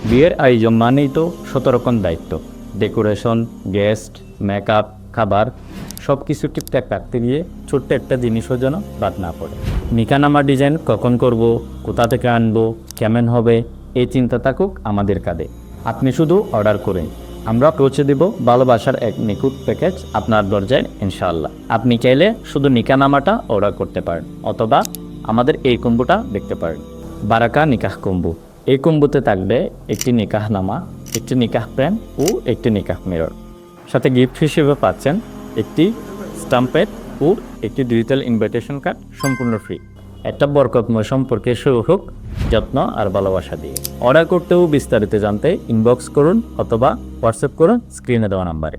বিয়ের আয়োজন মানেই তো 17 রকম দায়িত্ব। ডেকোরেশন, গেস্ট, মেকআপ, খাবার সব কিছু ঠিকঠাক রাখতে গিয়ে ছোট্ট একটা জিনিসও যেন বাদ না পড়ে। নিকানামা ডিজাইন কখন করব, কোথা থেকে আনবো, কেমন হবে, এই চিন্তা থাকুক আমাদের কাঁধে। আপনি শুধু অর্ডার করুন, আমরা পৌঁছে দেব ভালোবাসার এক নিখুঁত প্যাকেজ আপনার দরজায় ইনশাআল্লাহ। আপনি চাইলে শুধু নিকানামাটা অর্ডার করতে পারেন অথবা আমাদের এই কম্বোটা দেখতে পারেন, বারাকা নিকাহ কম্বো। এই কম্বোতে থাকবে একটি নিকাহনামা, একটি নিকাহ প্যান ও একটি নিকাহ মিরর। সাথে গিফট হিসেবে পাচ্ছেন একটি স্টাম্প প্যাড ও একটি ডিজিটাল ইনভিটেশন কার্ড, সম্পূর্ণ ফ্রি। একটা বরকতময় সম্পর্কে শুরু হোক যত্ন আর ভালোবাসা দিয়ে। অর্ডার করতেও বিস্তারিত জানতে ইনবক্স করুন অথবা হোয়াটসঅ্যাপ করুন স্ক্রিনে দেওয়া নাম্বারে।